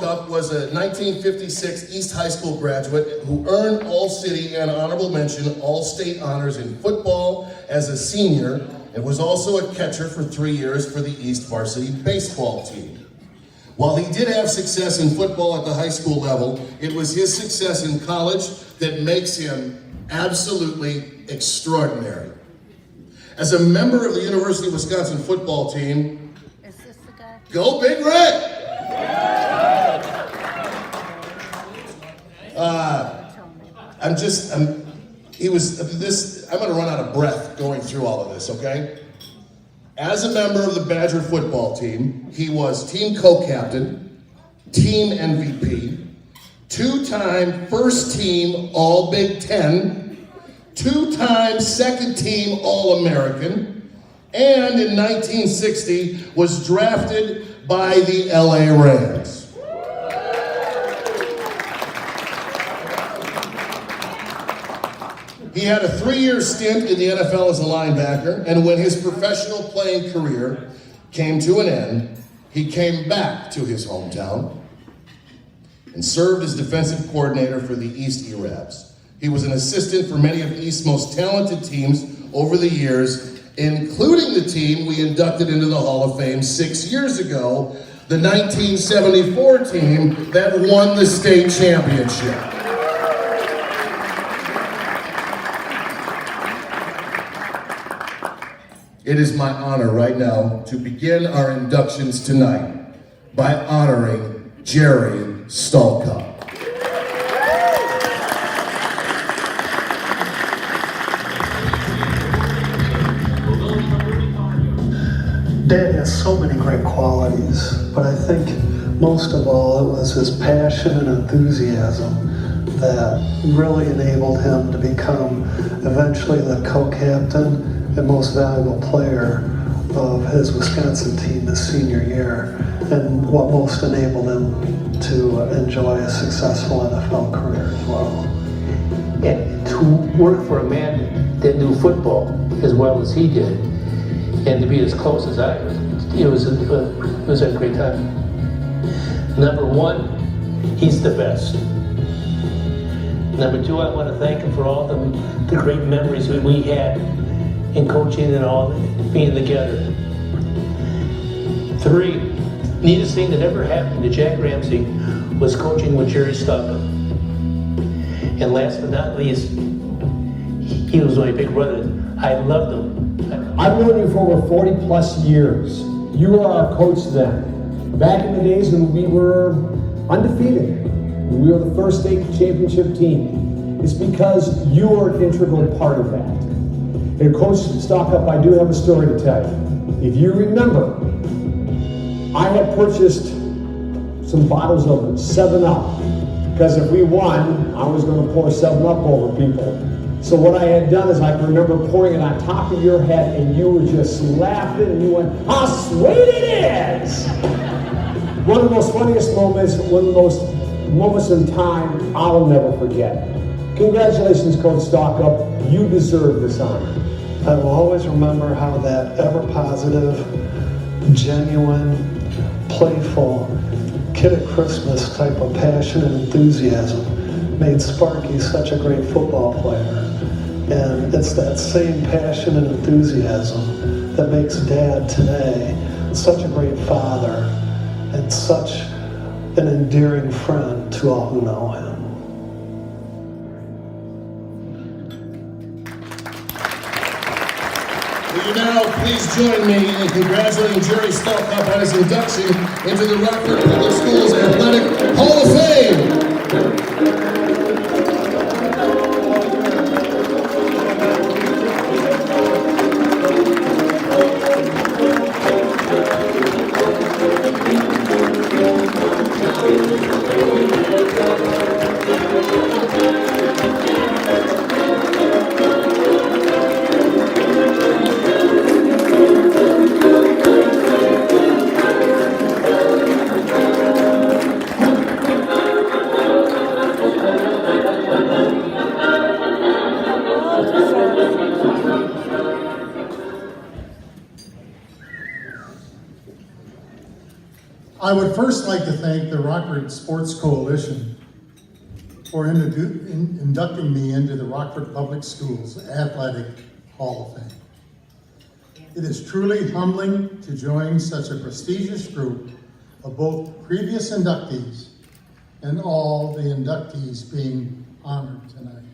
Stalcup was a 1956 East High School graduate who earned All-City and Honorable Mention All-State honors in football as a senior and was also a catcher for 3 years for the East Varsity baseball team. While he did have success in football at the high school level, it was his success in college that makes him absolutely extraordinary. As a member of the University of Wisconsin football team, Is this the guy? go Big Red! I'm gonna run out of breath going through all of this, okay? As a member of the Badger football team, he was team co-captain, team MVP, two-time first team All Big Ten, two-time second team All-American, and in 1960 was drafted by the LA Rams. He had a 3-year stint in the NFL as a linebacker, and when his professional playing career came to an end, he came back to his hometown and served as defensive coordinator for the East E-Rabs. He was an assistant for many of East's most talented teams over the years, including the team we inducted into the Hall of Fame 6 years ago, the 1974 team that won the state championship. It is my honor right now to begin our inductions tonight by honoring Jerry Stalcup. Dad has so many great qualities, but I think most of all it was his passion and enthusiasm that really enabled him to become eventually the co-captain and most valuable player of his Wisconsin team his senior year, and what most enabled him to enjoy a successful NFL career as well. And to work for a man that knew football as well as he did, and to be as close as I was, it was a great time. Number one, he's the best. Number two, I want to thank him for all the great memories that we had in coaching and all, being together. Three, neatest thing that ever happened to Jack Ramsey was coaching with Jerry Stalcup. And last but not least, he was my big brother. I loved him. I've known you for over 40 plus years. You were our coach then. Back in the days when we were undefeated, when we were the first state championship team. It's because you were an integral part of that. And Coach Stalcup, I do have a story to tell you. If you remember, I had purchased some bottles of 7-Up, because if we won, I was going to pour 7-Up over people. So what I had done is I can remember pouring it on top of your head, and you were just laughing, and you went, "How sweet it is!" One of the most funniest moments, one of the most moments in time I'll never forget. Congratulations, Coach Stalcup. You deserve this honor. I will always remember how that ever-positive, genuine, playful, kid at Christmas type of passion and enthusiasm made Sparky such a great football player. And it's that same passion and enthusiasm that makes Dad today such a great father and such an endearing friend to all who know him. Will you now please join me in congratulating Jerry Stalcup on his induction into the Rockford Public Schools Athletic Hall of Fame. I would first like to thank the Rockford Sports Coalition for inducting me into the Rockford Public Schools Athletic Hall of Fame. It is truly humbling to join such a prestigious group of both previous inductees and all the inductees being honored tonight.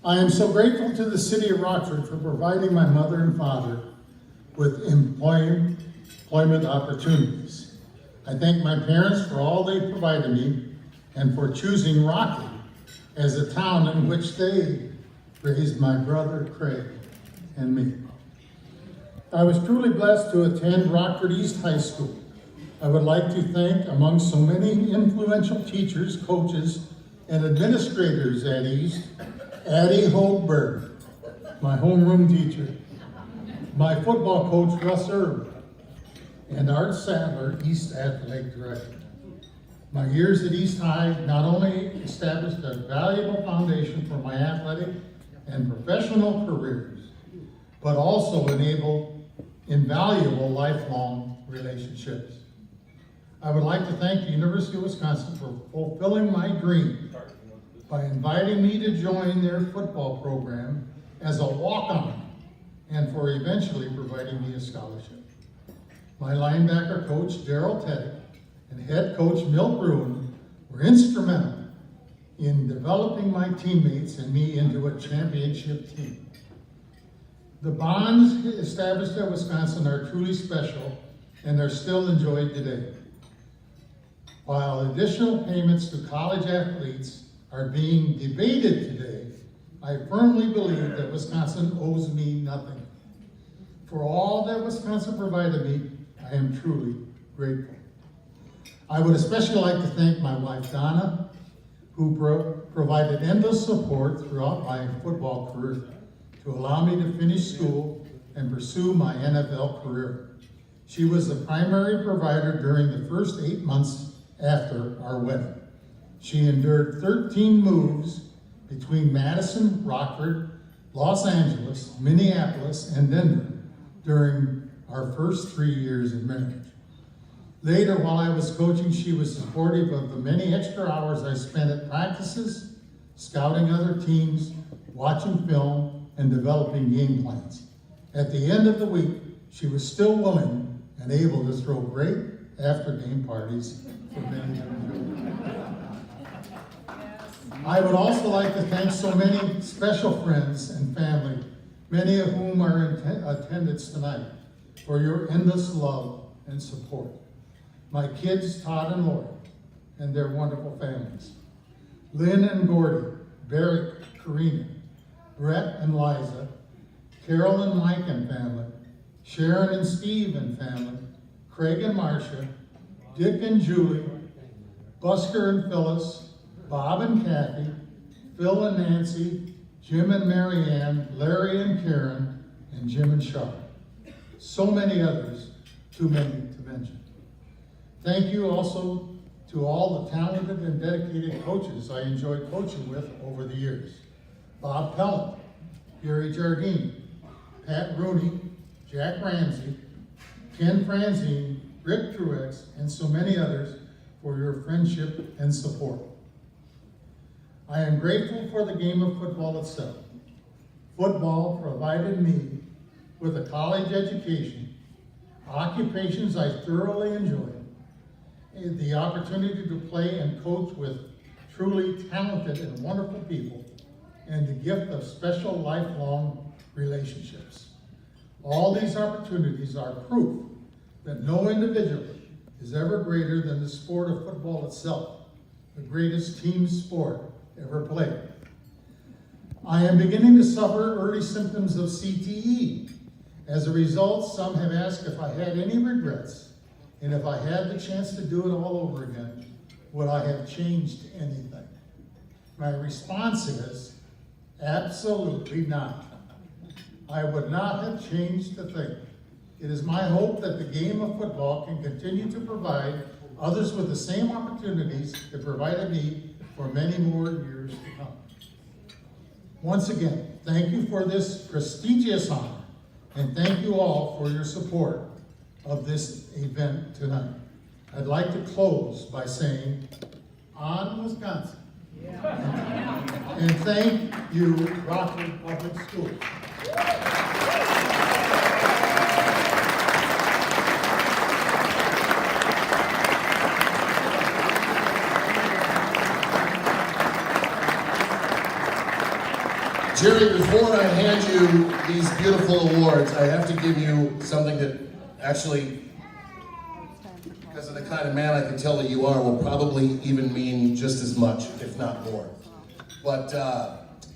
I am so grateful to the City of Rockford for providing my mother and father with employment opportunities. I thank my parents for all they provided me and for choosing Rockford as a town in which they raised my brother Craig and me. I was truly blessed to attend Rockford East High School. I would like to thank, among so many influential teachers, coaches, and administrators at East, Addie Holberg, my homeroom teacher, my football coach Russ Erb, and Art Sadler, East Athletic Director. My years at East High not only established a valuable foundation for my athletic and professional careers, but also enabled invaluable lifelong relationships. I would like to thank the University of Wisconsin for fulfilling my dream by inviting me to join their football program as a walk-on and for eventually providing me a scholarship. My linebacker coach, Daryl Teddick, and head coach, Milt Bruin, were instrumental in developing my teammates and me into a championship team. The bonds established at Wisconsin are truly special and are still enjoyed today. While additional payments to college athletes are being debated today, I firmly believe that Wisconsin owes me nothing. For all that Wisconsin provided me, I am truly grateful. I would especially like to thank my wife, Donna, who provided endless support throughout my football career to allow me to finish school and pursue my NFL career. She was the primary provider during the first 8 months after our wedding. She endured 13 moves between Madison, Rockford, Los Angeles, Minneapolis, and Denver during our first 3 years of marriage. Later, while I was coaching, she was supportive of the many extra hours I spent at practices, scouting other teams, watching film, and developing game plans. At the end of the week, she was still willing and able to throw great after-game parties for many to enjoy. I would also like to thank so many special friends and family, many of whom are in attendance tonight, for your endless love and support. My kids, Todd and Lori, and their wonderful families. Lynn and Gordy, Barry, Karina, Brett and Liza, Carol and Mike and family, Sharon and Steve and family, Craig and Marcia, Dick and Julie, Busker and Phyllis, Bob and Kathy, Phil and Nancy, Jim and Marianne, Larry and Karen, and Jim and Sharp. So many others, too many to mention. Thank you also to all the talented and dedicated coaches I enjoyed coaching with over the years. Bob Pellet, Gary Jardine, Pat Rooney, Jack Ramsey, Ken Franzine, Rick Truex, and so many others for your friendship and support. I am grateful for the game of football itself. Football provided me with a college education, occupations I thoroughly enjoyed, the opportunity to play and coach with truly talented and wonderful people, and the gift of special lifelong relationships. All these opportunities are proof that no individual is ever greater than the sport of football itself, the greatest team sport ever played. I am beginning to suffer early symptoms of CTE. As a result, some have asked if I had any regrets, and if I had the chance to do it all over again, would I have changed anything? My response is, absolutely not. I would not have changed a thing. It is my hope that the game of football can continue to provide others with the same opportunities it provided me for many more years to come. Once again, thank you for this prestigious honor, and thank you all for your support of this event tonight. I'd like to close by saying, on Wisconsin. And thank you, Rockford Public Schools. Jerry, before I hand you these beautiful awards, I have to give you something that actually, because of the kind of man I can tell that you are, will probably even mean just as much, if not more. But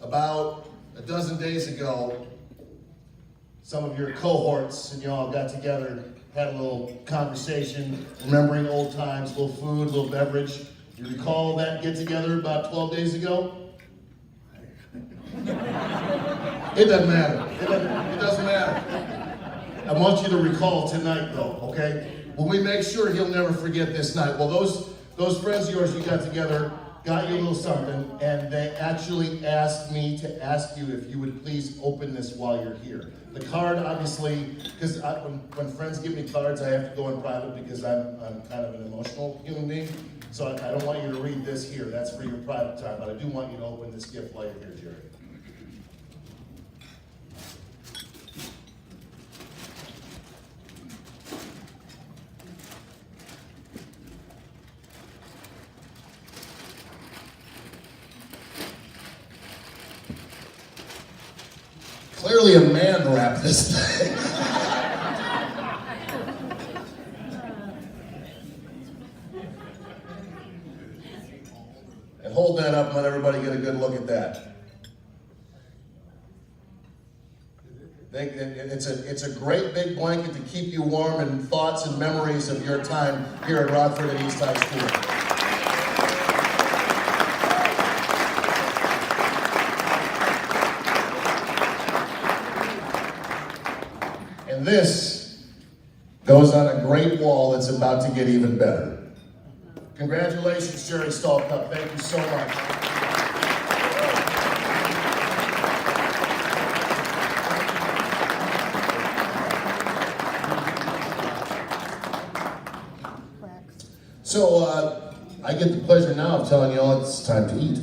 about a dozen days ago, some of your cohorts and y'all got together, had a little conversation, remembering old times, a little food, a little beverage. You recall that get together about 12 days ago? It doesn't matter. It doesn't matter. I want you to recall tonight though, okay? When we make sure he'll never forget this night. Well, those friends of yours you got together got you a little something, and they actually asked me to ask you if you would please open this while you're here. The card, obviously, because when friends give me cards, I have to go in private because I'm kind of an emotional human being. So I don't want you to read this here. That's for your private time, but I do want you to open this gift while you're here, Jerry. Clearly a man wrapped this thing. And hold that up and let everybody get a good look at that. It's a great big blanket to keep you warm in thoughts and memories of your time here at Rockford and East High School. And this goes on a great wall that's about to get even better. Congratulations, Jerry Stallcup. Thank you so much. So I get the pleasure now of telling you all it's time to eat.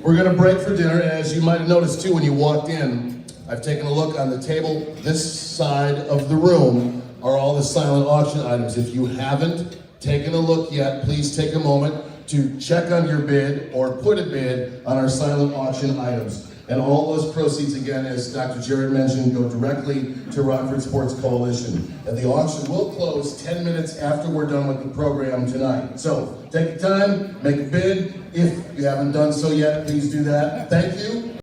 We're gonna break for dinner, and as you might have noticed too when you walked in, I've taken a look on the table. This side of the room are all the silent auction items. If you haven't taken a look yet, please take a moment to check on your bid or put a bid on our silent auction items. And all those proceeds, again, as Dr. Jared mentioned, go directly to Rockford Sports Coalition. And the auction will close 10 minutes after we're done with the program tonight. So take your time, make a bid. If you haven't done so yet, please do that. Thank you.